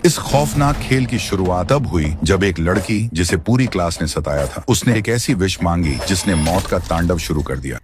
इस खौफनाक खेल की शुरुआत तब हुई जब एक लड़की जिसे पूरी क्लास ने सताया था, उसने एक ऐसी विश मांगी जिसने मौत का तांडव शुरू कर दिया।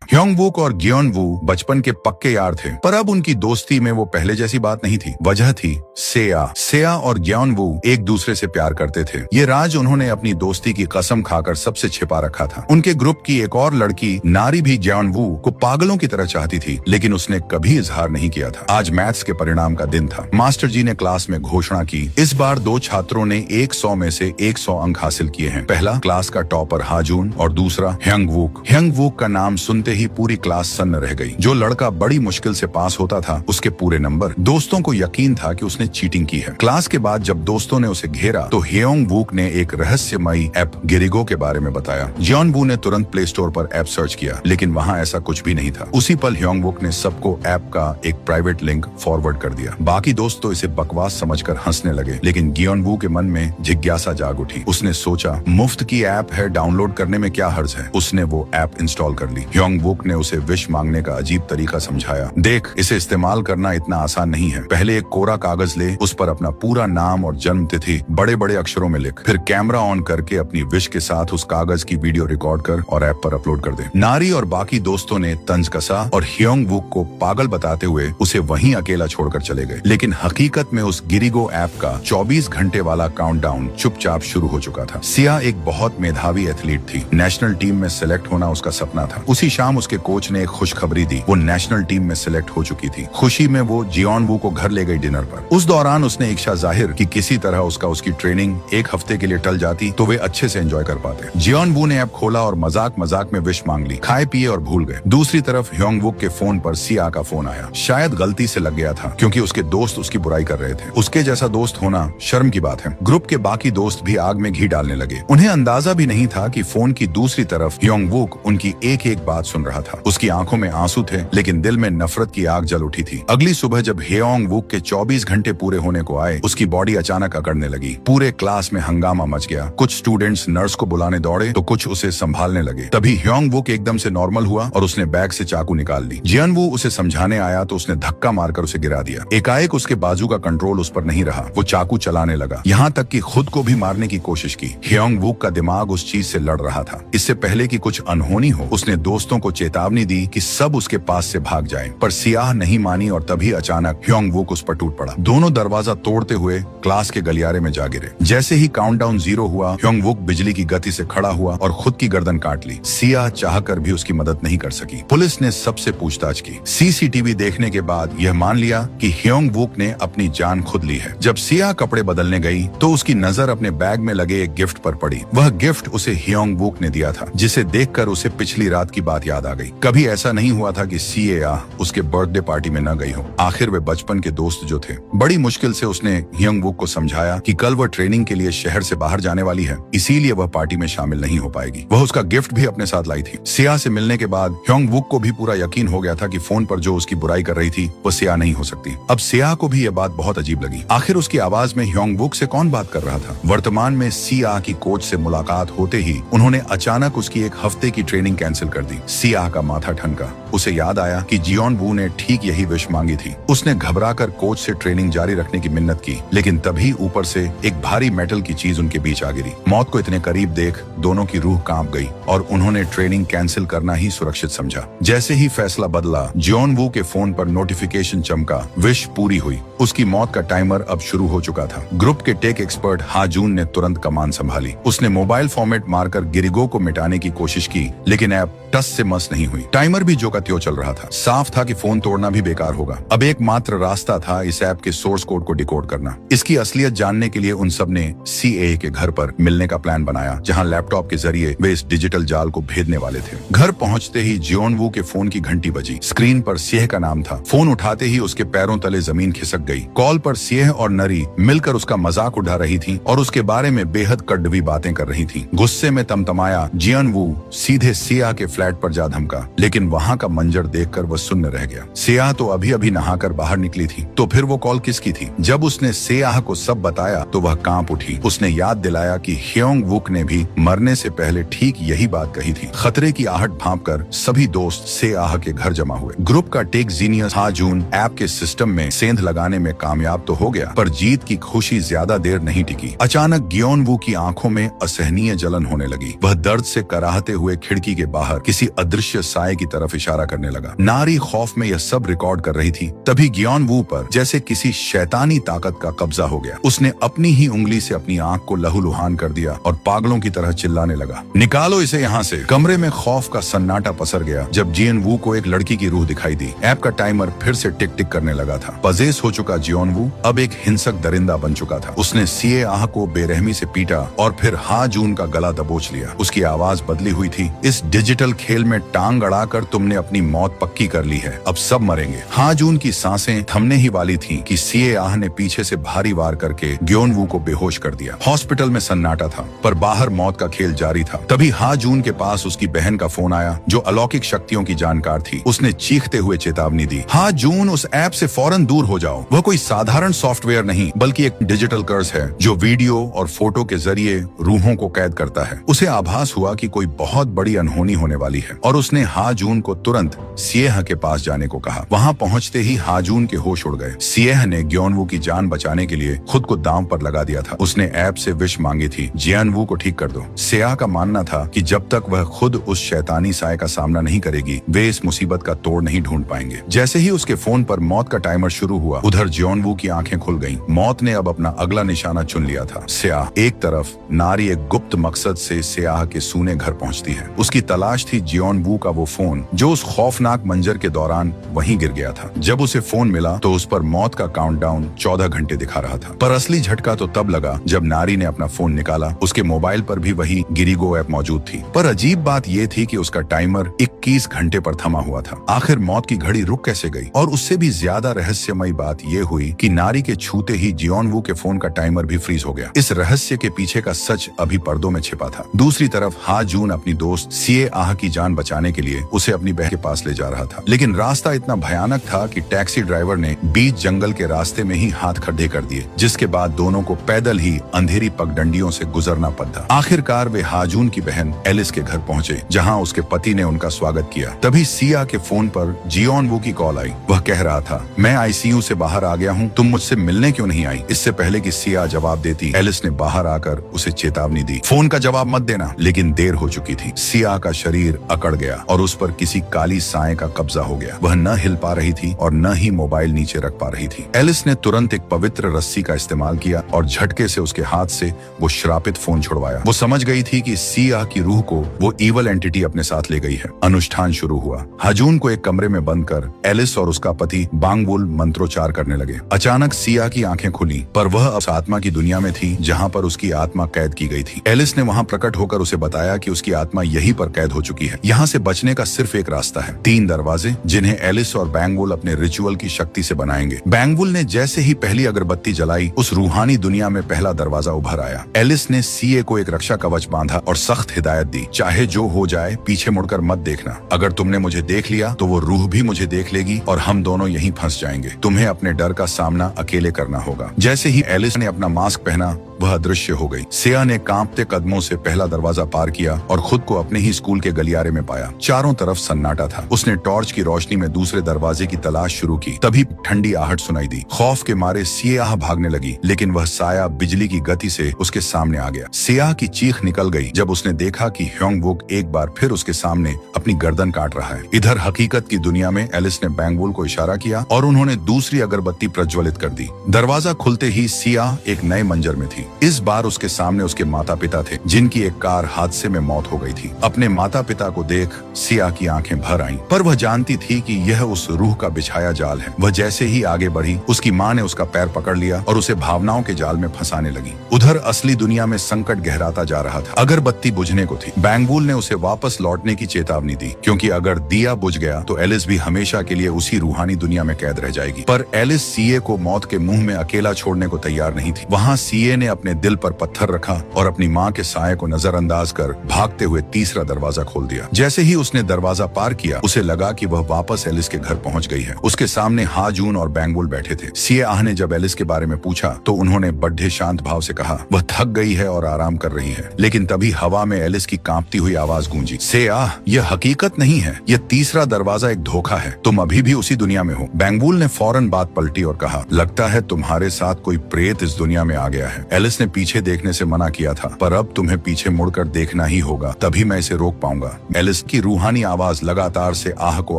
ह्योंग वुक और गियोन वू बचपन के पक्के यार थे, पर अब उनकी दोस्ती में वो पहले जैसी बात नहीं थी। वजह थी सेया और गियोन वू एक दूसरे से प्यार करते थे। ये राज उन्होंने अपनी दोस्ती की कसम खाकर सबसे छिपा रखा था। उनके ग्रुप की एक और लड़की नारी भी गियोन वू को पागलों की तरह चाहती थी, लेकिन उसने कभी इजहार नहीं किया था। आज मैथ्स के परिणाम का दिन था। मास्टर जी ने क्लास में घोषणा की, इस बार 2 छात्रों ने 100 में से 100 अंक हासिल किए हैं। पहला क्लास का टॉपर हाजून और दूसरा ह्योंग वुक। ह्योंग वुक का नाम सुनते ही पूरी क्लास सन्न रह गई। जो लड़का बड़ी मुश्किल से पास होता था, उसके पूरे नंबर। दोस्तों को यकीन था कि उसने चीटिंग की है। क्लास के बाद जब दोस्तों ने उसे घेरा तो ह्योंग वुक ने एक रहस्यमयी ऐप गिरिगो के बारे में बताया। जियोन वू ने तुरंत प्ले स्टोर पर ऐप सर्च किया, लेकिन वहाँ ऐसा कुछ भी नहीं था। उसी पल ह्योंग वुक ने सबको ऐप का एक प्राइवेट लिंक फॉरवर्ड कर दिया। बाकी दोस्त तो इसे बकवास समझकर हंसने लगे, लेकिन गियोन वू के मन में जिज्ञासा जाग उठी। उसने सोचा, मुफ्त की ऐप है, डाउनलोड करने में क्या हर्ज है। उसने वो ऐप इंस्टॉल कर ली। ह्योंग वुक ने उसे विश मांगने का अजीब तरीका समझाया। देख, इसे इस्तेमाल करना इतना आसान नहीं है। पहले एक कोरा कागज ले, उस पर अपना पूरा नाम और जन्म तिथि बड़े बड़े अक्षरों में लिख। फिर कैमरा ऑन करके अपनी विश के साथ उस कागज की वीडियो रिकॉर्ड कर और ऐप पर अपलोड कर दे। नारी और बाकी दोस्तों ने तंज कसा और ह्योंग वुक को पागल बताते हुए उसे वहीं अकेला छोड़कर चले गए। लेकिन हकीकत में उस गिरिगो ऐप का 24 घंटे वाला काउंटडाउन चुपचाप शुरू हो चुका था। सिया एक बहुत मेधावी एथलीट थी। नेशनल टीम में सिलेक्ट होना उसका सपना था। उसी शाम उसके कोच ने एक खुशखबरी दी, वो नेशनल टीम में सिलेक्ट हो चुकी थी। खुशी में वो जियोन वू को घर ले गई डिनर पर। उस दौरान उसने इच्छा जाहिर कि किसी तरह उसकी ट्रेनिंग एक हफ्ते के लिए टल जाती तो वे अच्छे से एंजॉय कर पाते। जियोन वू ने ऐप खोला और मजाक में विश मांग ली। खाए पिए और भूल गए। दूसरी तरफ ह्योंग वुक के फोन पर सिया का फोन आया। शायद गलती से लग गया था, क्योंकि उसके दोस्त उसकी बुराई कर रहे थे। उसके जैसा दोस्त होना शर्म की बात है। ग्रुप के बाकी दोस्त भी आग में घी डालने लगे। उन्हें अंदाजा भी नहीं था कि फोन की दूसरी तरफ ह्योंग वुक उनकी एक एक बात सुन रहा था। उसकी आंखों में आंसू थे, लेकिन दिल में नफरत की आग जल उठी थी। अगली सुबह जब ह्योंग वुक के 24 घंटे पूरे होने को आए, उसकी बॉडी अचानक अकड़ने लगी। पूरे क्लास में हंगामा मच गया। कुछ स्टूडेंट्स नर्स को बुलाने दौड़े तो कुछ उसे संभालने लगे। तभी ह्योंग वुक एकदम से नॉर्मल हुआ और उसने बैग से चाकू निकाल ली। जियोन वू उसे समझाने आया तो उसने धक्का मारकर उसे गिरा दिया। एकाएक उसके बाजू का कंट्रोल उस पर नहीं रहा। वो चाकू चलाने लगा, यहाँ तक कि खुद को भी मारने की कोशिश की। ह्योंग वुक का दिमाग उस चीज से लड़ रहा था। इससे पहले कि कुछ अनहोनी हो, उसने दोस्तों को चेतावनी दी कि सब उसके पास से भाग जाएं, पर सियाह नहीं मानी और तभी अचानक ह्योंग वुक उस पर टूट पड़ा। दोनों दरवाजा तोड़ते हुए क्लास के गलियारे में जा गिरे। जैसे ही काउंटडाउन 0 हुआ, ह्योंग वुक बिजली की गति से खड़ा हुआ और खुद की गर्दन काट ली। सियाह चाहकर भी उसकी मदद नहीं कर सकी। पुलिस ने सबसे पूछताछ की। सीसीटीवी देखने के बाद यह मान लिया कि ह्योंग वुक ने अपनी जान खुद ली है। जब सियाह कपड़े बदलने गई तो उसकी नजर अपने बैग में लगे एक गिफ्ट पर पड़ी। वह गिफ्ट उसे ह्योंग वुक ने दिया था, जिसे देखकर उसे पिछली रात की बात याद आ गई। कभी ऐसा नहीं हुआ था कि सिया उसके बर्थडे पार्टी में न गई हो। आखिर वे बचपन के दोस्त जो थे। बड़ी मुश्किल से उसने ह्योंग वुक को समझाया कि कल वह ट्रेनिंग के लिए शहर से बाहर जाने वाली है, इसीलिए वह पार्टी में शामिल नहीं हो पाएगी। वह उसका गिफ्ट भी अपने साथ लाई थी। सिया से मिलने के बाद ह्योंग वुक को भी पूरा यकीन हो गया था कि फोन पर जो उसकी बुराई कर रही थी वो सिया नहीं हो सकती। अब सिया को भी यह बात बहुत अजीब लगी। आखिर उसकी आवाज में ह्योंग वुक से कौन बात कर रहा था? वर्तमान में सिया की कोच से मुलाकात होते ही उन्होंने अचानक उसकी एक हफ्ते की ट्रेनिंग कैंसिल कर दी। सिया का माथा ठनका। उसे याद आया कि जियोन वू ने ठीक यही विश मांगी थी। उसने घबराकर कोच से ट्रेनिंग जारी रखने की मिन्नत की, लेकिन तभी ऊपर से एक भारी मेटल की चीज उनके बीच आ गिरी। मौत को इतने करीब देख दोनों की रूह कांप गई और उन्होंने ट्रेनिंग कैंसिल करना ही सुरक्षित समझा। जैसे ही फैसला बदला, जियोन वू के फोन पर नोटिफिकेशन चमका। विश पूरी हुई। उसकी मौत का टाइमर अब शुरू हो चुका था। ग्रुप के टेक एक्सपर्ट हाजून ने तुरंत कमान संभाली। उसने मोबाइल फॉर्मेट मारकर गिरिगो को मिटाने की कोशिश की, लेकिन ऐप टस से मस नहीं हुई। टाइमर भी जो का त्यों चल रहा था। साफ था कि फोन तोड़ना भी बेकार होगा। अब एकमात्र रास्ता था इस ऐप के सोर्स कोड को डिकोड करना। इसकी असलियत जानने के लिए उन सब ने सीए के घर पर मिलने का प्लान बनाया, जहां लैपटॉप के जरिए वे इस डिजिटल जाल को भेदने वाले थे। घर पहुंचते ही जियोन वू के फोन की घंटी बजी। स्क्रीन पर सियह का नाम था। फोन उठाते ही उसके पैरों तले जमीन खिसक गई। कॉल पर सियह और नरी मिलकर उसका मजाक उड़ा रही थी और उसके बारे में बेहद कड़वी बातें कर रही थी। गुस्से में तमतमाया जियोन वू सीधे सिया के फ्लैट पर जा धमका, लेकिन वहाँ का मंजर देखकर वह सुन्न रह गया। सेआह तो अभी अभी नहाकर बाहर निकली थी, तो फिर वो कॉल किसकी थी? जब उसने सेआह को सब बताया तो वह कांप उठी। उसने याद दिलाया कि ह्योंग वुक ने भी मरने से पहले ठीक यही बात कही थी। खतरे की आहट भांपकर सभी दोस्त सेआह के घर जमा हुए। ग्रुप का टेक जीनियस हा जून ऐप के सिस्टम में सेंध लगाने में कामयाब तो हो गया, पर जीत की खुशी ज्यादा देर नहीं टिकी। अचानक ग्योन वू की आंखों में असहनीय जलन होने लगी। वह दर्द से कराहते हुए खिड़की के बाहर किसी अदृश्य साए की तरफ इशारा करने लगा। नारी खौफ में यह सब रिकॉर्ड कर रही थी। तभी ग्योन वू पर जैसे किसी शैतानी ताकत का कब्जा हो गया। उसने अपनी ही उंगली से अपनी आंख को लहूलुहान कर दिया और पागलों की तरह चिल्लाने लगा, निकालो इसे यहाँ से। कमरे में खौफ का सन्नाटा पसर गया जब जियन वू को एक लड़की की रूह दिखाई दी। ऐप का टाइमर फिर से टिक टिक करने लगा था। पजेस हो चुका जियोन वू अब एक हिंसक दरिंदा बन चुका था। उसने सेआह को बेरहमी से पीटा और फिर हा जून का गला दबोच लिया। उसकी आवाज बदली हुई थी, इस डिजिटल खेल में टांग अड़ाकर तुमने अपनी मौत पक्की कर ली है, अब सब मरेंगे। हा जून की सांसें थमने ही वाली थीं कि सेआह ने पीछे से भारी वार करके ग्योन वू को बेहोश कर दिया। हॉस्पिटल में सन्नाटा था, पर बाहर मौत का खेल जारी था। तभी हा जून के पास उसकी बहन का फोन आया, जो अलौकिक शक्तियों की जानकार थी। उसने चीखते हुए चेतावनी दी, हा जून, उस ऐप से फौरन दूर हो जाओ। वह कोई साधारण सॉफ्टवेयर नहीं, बल्कि एक डिजिटल कर्स है जो वीडियो और फोटो के जरिए रूहों को कैद करता है। उसे आभास हुआ कि कोई बहुत बड़ी अनहोनी होने वाली है और उसने हा जून को तुरंत सेआह के पास जाने को कहा। वहां पहुंचते ही हा जून के होश उड़ गए। सेआह ने ग्योन वू की जान बचाने के लिए खुद को दांव पर लगा दिया था। उसने ऐप से विश मांगी थी, जियान वू को ठीक कर दो। सेआह का मानना था कि जब तक वह खुद उस शैतानी साए का सामना नहीं करेगी, वे इस मुसीबत का तोड़ नहीं ढूंढ पाएंगे। जैसे ही उसके फोन पर मौत का टाइमर शुरू हुआ, उधर जियोन वू की आंखें खुल गईं। मौत ने अब अपना अगला निशाना चुन लिया था। सेआह। एक तरफ नारी एक गुप्त मकसद से सेआह के सूने घर पहुंचती है। उसकी तलाश थी जियोन वू का वो फोन जो उस खौफनाक मंजर के दौरान वहीं गिर गया था। जब उसे फोन मिला तो उस पर मौत का काउंटडाउन 14 घंटे दिखा रहा था। पर असली झटका तो तब लगा जब नारी ने अपना फोन निकाला। उसके मोबाइल पर भी वही गिरिगो ऐप मौजूद थी। पर अजीब बात यह थी कि उसका टाइमर 21 घंटे पर थमा हुआ था। आखिर मौत की घड़ी रुक कैसे गई? और उससे भी ज्यादा रहस्यमयी बात यह हुई कि नारी के छूते ही जियोन वू के फोन का टाइमर भी फ्रीज हो गया। इस रहस्य के पीछे का सच अभी पर्दों में छिपा था। दूसरी तरफ हा जून अपनी दोस्त सेआह की जान बचाने के लिए उसे अपनी बहन के पास ले जा रहा था। लेकिन रास्ता इतना भयानक था कि टैक्सी ड्राइवर ने बीच जंगल के रास्ते में ही हाथ खड्डे कर दिए, जिसके बाद दोनों को पैदल ही अंधेरी पगडंडियों से गुजरना पड़ा। आखिरकार वे हाजून की बहन एलिस के घर पहुंचे, जहां उसके पति ने उनका स्वागत किया। तभी सिया के फोन पर जियोन वू की कॉल आई। वह कह रहा था, मैं आईसीयू से बाहर आ गया हूँ, तुम मुझसे मिलने क्यों नहीं आई? इससे पहले कि सिया जवाब देती, एलिस ने बाहर आकर उसे चेतावनी दी, फोन का जवाब मत देना। लेकिन देर हो चुकी थी। सिया का शरीर अकड़ गया और उस पर किसी काली साए का कब्जा हो गया। वह न हिल पा रही थी और न ही मोबाइल नीचे रख पा रही थी। एलिस ने तुरंत एक पवित्र रस्सी का इस्तेमाल किया और झटके से उसके हाथ से वो श्रापित फोन छुड़वाया। वो समझ गई थी कि सिया की रूह को वो ईवल एंटिटी अपने साथ ले गई है। अनुष्ठान शुरू हुआ। हाजून को एक कमरे में बंद कर एलिस और उसका पति बांगवुल मंत्रोच्चार करने लगे। अचानक सिया की आंखें खुली, पर वह उस आत्मा की दुनिया में थी जहाँ पर उसकी आत्मा कैद की गई थी। एलिस ने वहाँ प्रकट होकर उसे बताया कि उसकी आत्मा यहीं पर कैद हो चुकी है। यहाँ से बचने का सिर्फ एक रास्ता है, 3 दरवाजे जिन्हें एलिस और बैंगवुल अपने रिचुअल की शक्ति से बनाएंगे। बैंगवुल ने जैसे ही पहली अगरबत्ती जलाई, उस रूहानी दुनिया में पहला दरवाजा उभर आया। एलिस ने सीए को एक रक्षा कवच बांधा और सख्त हिदायत दी, चाहे जो हो जाए पीछे मुड़कर मत देखना। अगर तुमने मुझे देख लिया तो वो रूह भी मुझे देख लेगी और हम दोनों यहीं फंस जाएंगे। तुम्हें अपने डर का सामना अकेले करना होगा। जैसे ही एलिस ने अपना मास्क पहना, वह अदृश्य हो गई। सिया ने कांपते कदमों से पहला दरवाजा पार किया और खुद को अपने ही स्कूल के गलियारे में पाया। चारों तरफ सन्नाटा था। उसने टॉर्च की रोशनी में दूसरे दरवाजे की तलाश शुरू की। तभी ठंडी आहट सुनाई दी। खौफ के मारे सिया भागने लगी, लेकिन वह साया बिजली की गति से उसके सामने आ गया। सिया की चीख निकल गई जब उसने देखा कि ह्योंग वुक एक बार फिर उसके सामने अपनी गर्दन काट रहा है। इधर हकीकत की दुनिया में एलिस ने बैंगवुल को इशारा किया और उन्होंने दूसरी अगरबत्ती प्रज्वलित कर दी। दरवाजा खुलते ही सिया एक नए मंजर में थी। इस बार उसके सामने उसके माता पिता थे, जिनकी एक कार हादसे में मौत हो गई थी। अपने माता पिता को देख सिया की आंखें भर आईं, पर वह जानती थी कि यह उस रूह का बिछाया जाल है। वह जैसे ही आगे बढ़ी, उसकी माँ ने उसका पैर पकड़ लिया और उसे भावनाओं के जाल में फंसाने लगी। उधर असली दुनिया में संकट गहराता जा रहा था। अगरबत्ती बुझने को थी। बैंगवुल ने उसे वापस लौटने की चेतावनी दी, क्योंकि अगर दिया बुझ गया तो एलिस भी हमेशा के लिए उसी रूहानी दुनिया में कैद रह जाएगी। पर एलिस सीए को मौत के मुंह में अकेला छोड़ने को तैयार नहीं थी। वहाँ सीए ने अपने दिल पर पत्थर रखा और अपनी माँ के साये को नजरअंदाज कर भागते हुए तीसरा दरवाजा खोल दिया। जैसे ही उसने दरवाजा पार किया, उसे लगा कि वह वापस एलिस के घर पहुंच गई है। उसके सामने हाजून और बैंगबुल बैठे थे। सियाह ने जब एलिस के बारे में पूछा तो उन्होंने बड्ढे शांत भाव से कहा वह थक गई है और आराम कर रही है। लेकिन तभी हवा में एलिस की कांपती हुई आवाज गूंजी, सियाह, यह हकीकत नहीं है, यह तीसरा दरवाजा एक धोखा है, तुम अभी भी उसी दुनिया में हो। बैंगबुल ने फौरन बात पलटी और कहा, लगता है तुम्हारे साथ कोई प्रेत इस दुनिया में आ गया है। एलिस ने पीछे देखने से मना किया था, पर अब तुम्हें पीछे मुड़कर देखना ही होगा, तभी मैं इसे रोक पाऊंगा। एलिस की रूहानी आवाज लगातार से आह को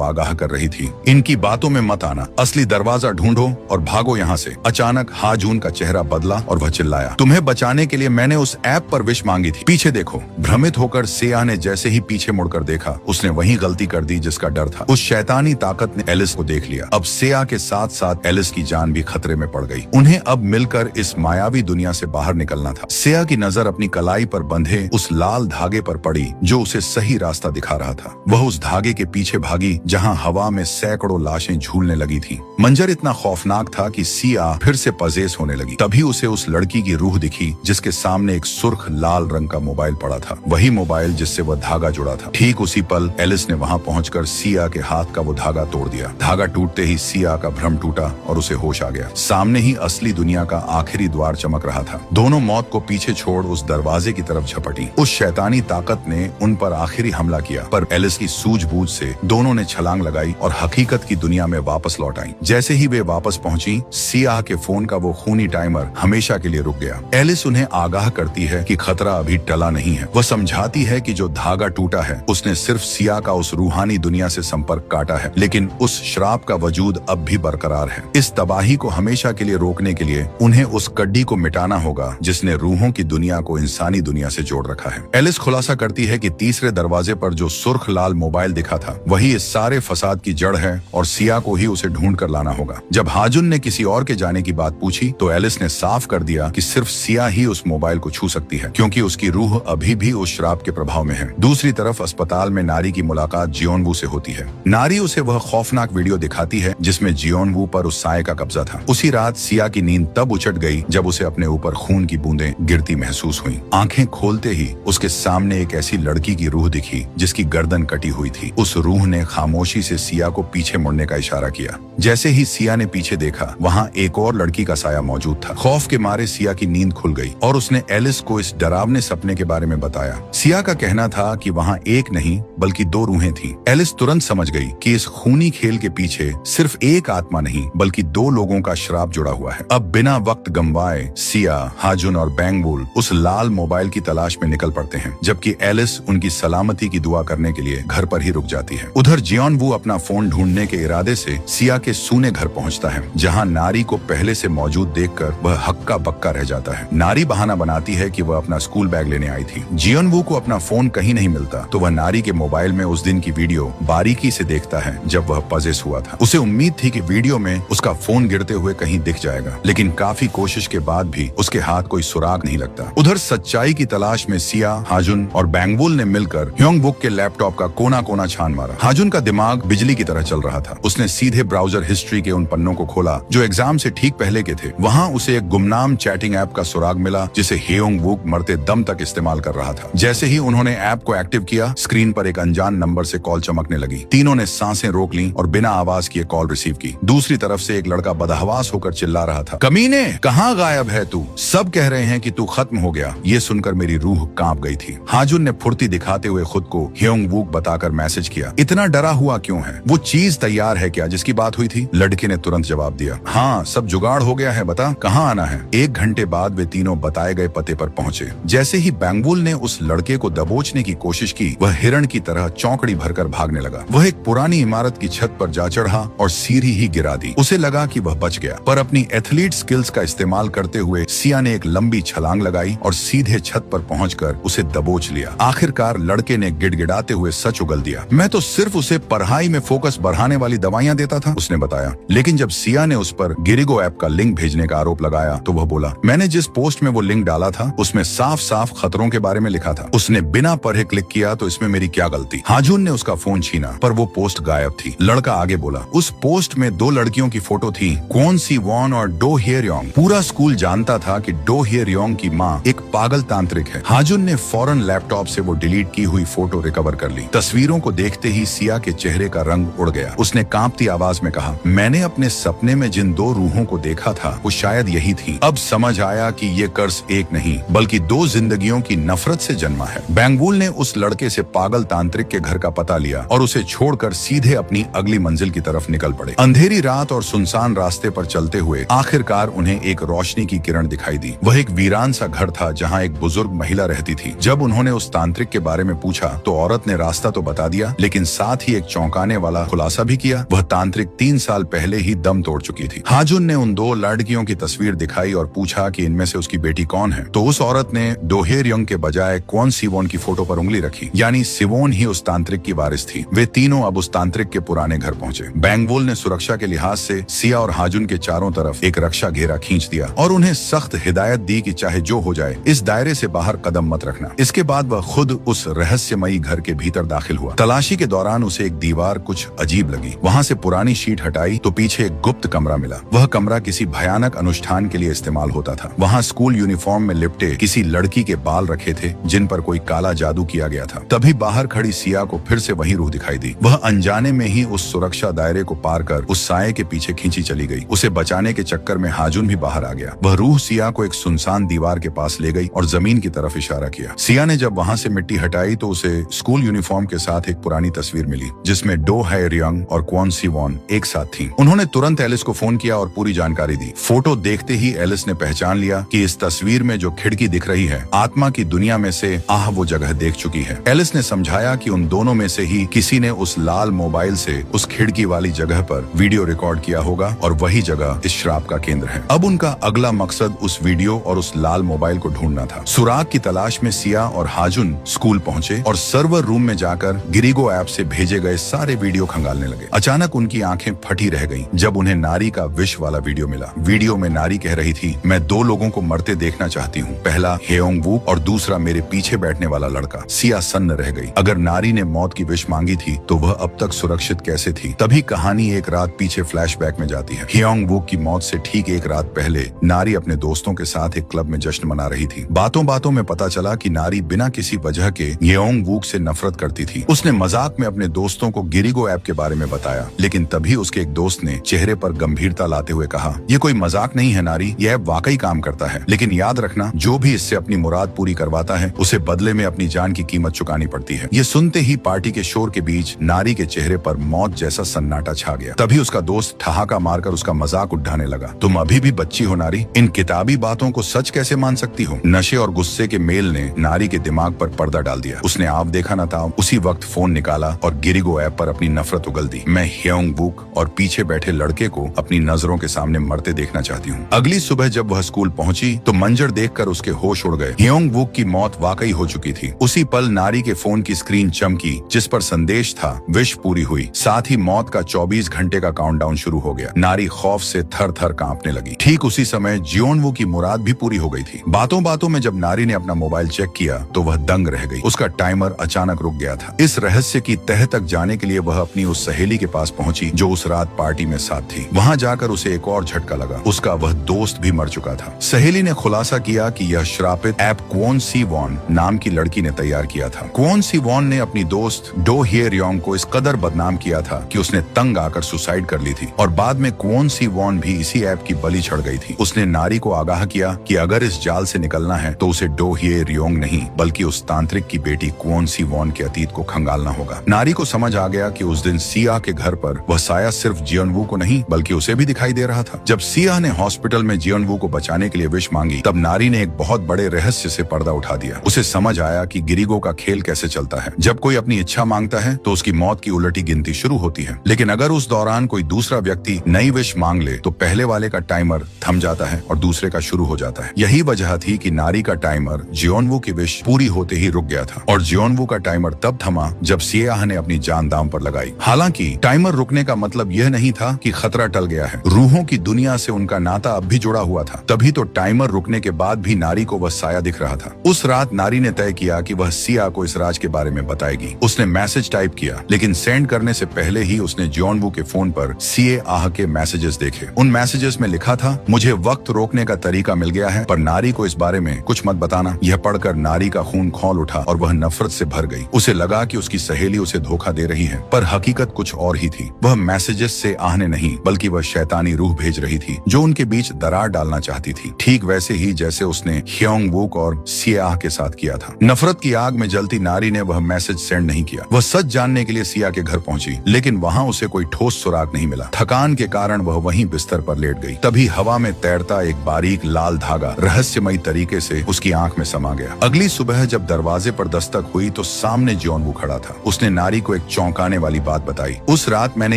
आगाह कर रही थी, इनकी बातों में मत आना, असली दरवाजा ढूंढो और भागो यहाँ से। अचानक हाजून का चेहरा बदला और वह चिल्लाया, तुम्हें बचाने के लिए मैंने उस ऐप पर विश मांगी थी, पीछे देखो। भ्रमित होकर सियाह ने जैसे ही पीछे मुड़कर देखा, उसने वही गलती कर दी जिसका डर था। उस शैतानी ताकत ने एलिस को देख लिया। अब सियाह के साथ साथ एलिस की जान भी खतरे में पड़ गई। उन्हें अब मिलकर इस मायावी दुनिया से बाहर निकलना था। सियाह की नजर अपनी कलाई पर बंधे उस लाल धागे पर पड़ी जो उसे सही रास्ता दिखा रहा था। वह उस धागे के पीछे भागी जहां हवा में सैकड़ों लाशें झूलने लगी थी। मंजर इतना खौफनाक था कि सियाह फिर से पजेस होने लगी। तभी उसे उस लड़की की रूह दिखी जिसके सामने एक सुर्ख लाल रंग का मोबाइल पड़ा था, वही मोबाइल जिससे वह धागा जुड़ा था। ठीक उसी पल एलिस ने वहां पहुंचकर सियाह के हाथ का वो धागा तोड़ दिया। धागा टूटते ही सियाह का भ्रम टूटा और उसे होश आ गया। सामने ही असली दुनिया का आखिरी द्वार चमक रहा था। दोनों मौत को पीछे छोड़ उस दरवाजे की तरफ झपटी। उस शैतानी ताकत ने उन पर आखिरी हमला किया, पर एलिस की सूझबूझ से दोनों ने छलांग लगाई और हकीकत की दुनिया में वापस लौट आई। जैसे ही वे वापस पहुंची, सियाह के फोन का वो खूनी टाइमर हमेशा के लिए रुक गया। एलिस उन्हें आगाह करती है कि खतरा अभी टला नहीं है। वह समझाती है कि जो धागा टूटा है उसने सिर्फ सियाह का उस रूहानी दुनिया से संपर्क काटा है, लेकिन उस श्राप का वजूद अब भी बरकरार है। इस तबाही को हमेशा के लिए रोकने के लिए उन्हें उस कड्डी को मिटाना होगा जिसने रूहों की दुनिया को इंसानी दुनिया से जोड़ रखा है। एलिस खुलासा करती है कि तीसरे दरवाजे पर जो सुर्ख लाल मोबाइल दिखा था वही इस सारे फसाद की जड़ है और सियाह को ही उसे ढूंढ कर लाना होगा। जब हाजुन ने किसी और के जाने की बात पूछी तो एलिस ने साफ कर दिया कि सिर्फ सियाह ही उस मोबाइल को छू सकती है, क्योंकि उसकी रूह अभी भी उस श्राप के प्रभाव में है। दूसरी तरफ अस्पताल में नारी की मुलाकात जियोनवू से होती है। नारी उसे वह खौफनाक वीडियो दिखाती है जिसमें जियोनवू पर उस साये का कब्जा था। उसी रात सियाह की नींद तब उचट गई जब उसे अपने ऊपर खून की बूंदें गिरती महसूस हुई। आंखें खोलते ही उसके सामने एक ऐसी लड़की की रूह दिखी जिसकी गर्दन कटी हुई थी। उस रूह ने खामोशी से सियाह को पीछे मुड़ने का इशारा किया। जैसे ही सियाह ने पीछे देखा, वहाँ एक और लड़की का साया मौजूद था। खौफ के मारे सियाह की नींद खुल गई और उसने एलिस को इस डरावने सपने के बारे में बताया। सियाह का कहना था कि वहाँ एक नहीं बल्कि दो रूहें थीं। एलिस तुरंत समझ गई कि इस खूनी खेल के पीछे सिर्फ एक आत्मा नहीं बल्कि दो लोगों का श्राप जुड़ा हुआ है। अब बिना वक्त गंवाए सियाह, हाजुन और बैंगबुल उस लाल मोबाइल की तलाश में निकल पड़ते हैं, जबकि एलिस उनकी सलामती की दुआ करने के लिए घर पर ही रुक जाती है। उधर जियोनवू अपना फोन ढूंढने के इरादे से सियाह के सूने घर पहुंचता है, जहां नारी को पहले से मौजूद देखकर वह हक्का बक्का रह जाता है। नारी बहाना बनाती है कि वह अपना स्कूल बैग लेने आई थी। जियोनवू को अपना फोन कहीं नहीं मिलता तो वह नारी के मोबाइल में उस दिन की वीडियो बारीकी से देखता है जब वह पजेस हुआ था। उसे उम्मीद थी कि वीडियो में उसका फोन गिरते हुए कहीं दिख जाएगा, लेकिन काफी कोशिश के बाद भी उसके हाथ कोई सुराग नहीं लगता। उधर सच्चाई की तलाश में सियाह, हाजुन और बैंगबुल ने मिलकर ह्योंगबुक के लैपटॉप का कोना कोना छान मारा। हाजुन का दिमाग बिजली की तरह चल रहा था। उसने सीधे ब्राउजर हिस्ट्री के उन पन्नों को खोला जो एग्जाम से ठीक पहले के थे। वहाँ उसे एक गुमनाम चैटिंग ऐप का सुराग मिला जिसे ह्योंगबुक मरते दम तक इस्तेमाल कर रहा था। जैसे ही उन्होंने ऐप को एक्टिव किया, स्क्रीन पर एक अनजान नंबर से कॉल चमकने लगी। तीनों ने सांसें रोक ली और बिना आवाज किए कॉल रिसीव की। दूसरी तरफ से एक लड़का बदहवास होकर चिल्ला रहा था, कमीने, कहाँ गायब है तू? सब कह रहे हैं कि तू खत्म हो गया। ये सुनकर मेरी रूह कांप गई थी। हाजुन ने फुर्ती दिखाते हुए खुद को ह्योंगबुक बताकर मैसेज किया, इतना डरा हुआ क्यों है? वो चीज तैयार है क्या जिसकी बात हुई थी? लड़के ने तुरंत जवाब दिया, हाँ सब जुगाड़ हो गया है, बता कहाँ आना है? 1 घंटे बाद वे तीनों बताए गए पते पर पहुंचे। जैसे ही बैंगबुल ने उस लड़के को दबोचने की कोशिश की, वह हिरण की तरह चौकड़ी भरकर भागने लगा। वह एक पुरानी इमारत की छत पर जा चढ़ा और सीढ़ी ही गिरा दी। उसे लगा कि वह बच गया, पर अपनी एथलीट स्किल्स का इस्तेमाल करते हुए सियाह ने एक लंबी छलांग लगाई और सीधे छत पर पहुंचकर उसे दबोच लिया। आखिरकार लड़के ने गिड़गिड़ाते हुए सच उगल दिया, मैं तो सिर्फ उसे पढ़ाई में फोकस बढ़ाने वाली दवाइयां देता था, उसने बताया। लेकिन जब सियाह ने उस पर गिरिगो ऐप का लिंक भेजने का आरोप लगाया तो वह बोला, मैंने जिस पोस्ट में वो लिंक डाला था उसमें साफ साफ खतरों के बारे में लिखा था। उसने बिना पढ़े क्लिक किया तो इसमें मेरी क्या गलती? हाजुन ने उसका फोन छीना, पर वो पोस्ट गायब थी। लड़का आगे बोला, उस पोस्ट में 2 लड़कियों की फोटो थी, क्वॉन सी वॉन और डो हियरयोंग। पूरा स्कूल जानता था कि कि डो हियर योंग की माँ एक पागल तांत्रिक है। हाजुन ने फौरन लैपटॉप से वो डिलीट की हुई फोटो रिकवर कर ली। तस्वीरों को देखते ही सिया के चेहरे का रंग उड़ गया। उसने कांपती आवाज में कहा, मैंने अपने सपने में जिन दो रूहों को देखा था वो शायद यही थी। अब समझ आया कि ये कर्ज एक नहीं बल्कि दो जिंदगियों की नफरत से जन्मा है। बैंगबुल ने उस लड़के से पागल तांत्रिक के घर का पता लिया और उसे छोड़कर सीधे अपनी अगली मंजिल की तरफ निकल पड़े। अंधेरी रात और सुनसान रास्ते पर चलते हुए आखिरकार उन्हें एक रोशनी की किरण दिखाई दी। वह एक वीरान सा घर था जहाँ एक बुजुर्ग महिला रहती थी। जब उन्होंने उस तांत्रिक के बारे में पूछा तो औरत ने रास्ता तो बता दिया, लेकिन साथ ही एक चौंकाने वाला खुलासा भी किया। वह तांत्रिक 3 साल पहले ही दम तोड़ चुकी थी। हाजुन ने उन दो लड़कियों की तस्वीर दिखाई और पूछा कि इनमें से उसकी बेटी कौन है। तो उस औरत ने डो हियर योंग के बजाय क्वॉन सिवोन की फोटो पर उंगली रखी, यानी सिवोन ही उस तांत्रिक की वारिस थी। वे तीनों अब उस तांत्रिक के पुराने घर पहुंचे। बैंगबुल ने सुरक्षा के लिहाज से सिया और हाजुन के चारों तरफ एक रक्षा घेरा खींच दिया और उन्हें सख्त हिदायत दी कि चाहे जो हो जाए इस दायरे से बाहर कदम मत रखना। इसके बाद वह खुद उस रहस्यमयी घर के भीतर दाखिल हुआ। तलाशी के दौरान उसे एक दीवार कुछ अजीब लगी। वहाँ से पुरानी शीट हटाई तो पीछे एक गुप्त कमरा मिला। वह कमरा किसी भयानक अनुष्ठान के लिए इस्तेमाल होता था। वहाँ स्कूल यूनिफॉर्म में लिपटे किसी लड़की के बाल रखे थे जिन पर कोई काला जादू किया गया था। तभी बाहर खड़ी सिया को फिर से वही रूह दिखाई दी। वह अनजाने में ही उस सुरक्षा दायरे को पार कर उस साये के पीछे खींची चली गई। उसे बचाने के चक्कर में हाजुन भी बाहर आ गया। वह रूह सिया को एक सुनसान दीवार के पास ले गई और जमीन की तरफ इशारा किया। सिया ने जब वहाँ से मिट्टी हटाई तो उसे स्कूल यूनिफॉर्म के साथ एक पुरानी तस्वीर मिली जिसमें डो हियर योंग और क्वॉन सिवोन एक साथ थी। उन्होंने तुरंत एलिस को फोन किया और पूरी जानकारी दी। फोटो देखते ही एलिस ने पहचान लिया कि इस तस्वीर में जो खिड़की दिख रही है आत्मा की दुनिया में से वो जगह देख चुकी है। एलिस ने समझाया कि उन दोनों में से ही किसी ने उस लाल मोबाइल से उस खिड़की वाली जगह पर वीडियो रिकॉर्ड किया होगा और वही जगह इस श्राप का केंद्र है। अब उनका अगला मकसद उस वीडियो और उस लाल मोबाइल को ढूंढना था। सुराग की तलाश में सिया और हाजुन स्कूल पहुंचे और सर्वर रूम में जाकर गिरिगो ऐप से भेजे गए सारे वीडियो खंगालने लगे। अचानक उनकी आंखें फटी रह गईं जब उन्हें नारी का विष वाला वीडियो मिला। वीडियो में नारी कह रही थी, मैं 2 लोगों को मरते देखना चाहती हूँ, पहला हेयोंग वू और दूसरा मेरे पीछे बैठने वाला लड़का। सिया सन्न रह गई। अगर नारी ने मौत की विष मांगी थी तो वह अब तक सुरक्षित कैसे थी। तभी कहानी एक रात पीछे फ्लैशबैक में जाती है। हेयोंग वू की मौत से ठीक एक रात पहले नारी अपने दोस्तों के साथ एक क्लब में जश्न मना रही थी। बातों बातों में पता चला कि नारी बिना किसी वजह के हेयोंग वू से नफरत करती थी। उसने मजाक में अपने दोस्तों को गिरिगो ऐप के बारे में बताया, लेकिन तभी उसके एक दोस्त ने चेहरे पर गंभीरता लाते हुए कहा, ये कोई मजाक नहीं है नारी, यह ऐप वाकई काम करता है, लेकिन याद रखना जो भी इससे अपनी मुराद पूरी करवाता है उसे बदले में अपनी जान की कीमत चुकानी पड़ती है। ये सुनते ही पार्टी के शोर के बीच नारी के चेहरे पर मौत जैसा सन्नाटा छा गया। तभी उसका दोस्त ठहाका मारकर उसका मजाक उड़ाने लगा, तुम अभी भी बच्ची हो नारी, इन किताबी बातों को सच कैसे मान सकती हो। नशे और गुस्से के मेल ने नारी के दिमाग पर पर्दा डाल दिया। उसने आप देखा न था उसी वक्त फोन निकाला और गिरिगो ऐप पर अपनी नफरत उगल दी। मैं हेयोंग वूक और पीछे बैठे लड़के को अपनी नजरों के सामने मरते देखना चाहती हूँ। अगली सुबह जब वह स्कूल पहुंची तो मंजर देखकर उसके होश उड़ गए। हेयोंग वूक की मौत वाकई हो चुकी थी। उसी पल नारी के फोन की स्क्रीन चमकी जिस पर संदेश था, विश पूरी हुई। साथ ही मौत का 24 घंटे का काउंटडाउन शुरू हो गया। नारी खौफ से थर थर कांपने लगी। ठीक उसी समय जियोनवू की मुराद भी पूरी हो गई थी। बातों बातों में जब नारी ने अपना मोबाइल चेक किया तो वह दंग रह गई। उसका टाइमर अचानक रुक गया था। इस रहस्य की तह तक जाने के लिए वह अपनी उस सहेली के पास पहुंची जो उस रात पार्टी में साथ थी। वहां जाकर उसे एक और झटका लगा, उसका वह दोस्त भी मर चुका था। सहेली ने खुलासा किया कि यह श्रापित ऐप क्वॉन सिवोन नाम की लड़की ने तैयार किया था। क्वॉन सिवोन ने अपनी दोस्त डो हियर योंग को इस कदर बदनाम किया था कि उसने तंग आकर सुसाइड कर ली थी और बाद में क्वॉन सिवोन भी इसी ऐप की बलि चढ़ गई थी। उसने नारी को आगाह किया कि अगर इस जाल से निकलना है तो उसे डो हियर योंग नहीं बल्कि उस तांत्रिक की बेटी क्वॉन सिवोन के अतीत को खंगालना होगा। नारी को समझ आ गया कि उस दिन सिया के घर पर वह साया सिर्फ जियोनवू को नहीं बल्कि उसे भी दिखाई दे रहा था। जब सिया ने हॉस्पिटल में जियोनवू को बचाने के लिए विश मांगी तब नारी ने एक बहुत बड़े रहस्य से पर्दा उठा दिया। उसे समझ आया कि गिरिगो का खेल कैसे चलता है। जब कोई अपनी इच्छा मांगता है तो उसकी मौत की उलटी गिनती शुरू होती है, लेकिन अगर उस दौरान कोई दूसरा व्यक्ति नई विश मांग ले तो पहले वाले का टाइमर थम जाता है और दूसरे का शुरू हो जाता है। यही वजह थी कि नारी का टाइमर जियोनवू की विश पूरी होते ही रुक गया था और जियोनवू का टाइमर तब थमा जब सिया ने अपनी जान दांव पर लगाई। हालांकि टाइमर रुकने का मतलब यह नहीं था कि खतरा टल गया है। रूहों की दुनिया से उनका नाता अब भी जुड़ा हुआ था। तभी तो टाइमर रुकने के बाद भी नारी को वह साया दिख रहा था। उस रात नारी ने तय किया कि वह सिया को इस राज के बारे में बताएगी। उसने मैसेज टाइप किया, लेकिन सेंड करने से पहले ही उसने जियोनवू के फोन पर सीए आह के मैसेजेस देखे। उन मैसेजेस में लिखा था, मुझे वक्त रोकने का तरीका तरीका मिल गया है, पर नारी को इस बारे में कुछ मत बताना। यह पढ़कर नारी का खून खौल उठा और वह नफरत से भर गई। उसे लगा कि उसकी सहेली उसे धोखा दे रही है, पर हकीकत कुछ और ही थी। वह मैसेजेस से आहने नहीं, बल्कि वह शैतानी रूह भेज रही थी जो उनके बीच दरार डालना चाहती थी, ठीक वैसे ही जैसे उसने ह्योंग वुक और सिया के साथ किया था। नफरत की आग में जलती नारी ने वह मैसेज सेंड नहीं किया। वह सच जानने के लिए सिया के घर पहुंची, लेकिन वहां उसे कोई ठोस सुराग नहीं मिला। थकान के कारण वह वहीं बिस्तर पर लेट गई। तभी हवा में तैरता एक बारीक लाल धागा रहस्यमयी तरीके से उसकी आंख में समा गया। अगली सुबह जब दरवाजे पर दस्तक हुई तो सामने जियोनवू खड़ा था। उसने नारी को एक चौंकाने वाली बात बताई। उस रात मैंने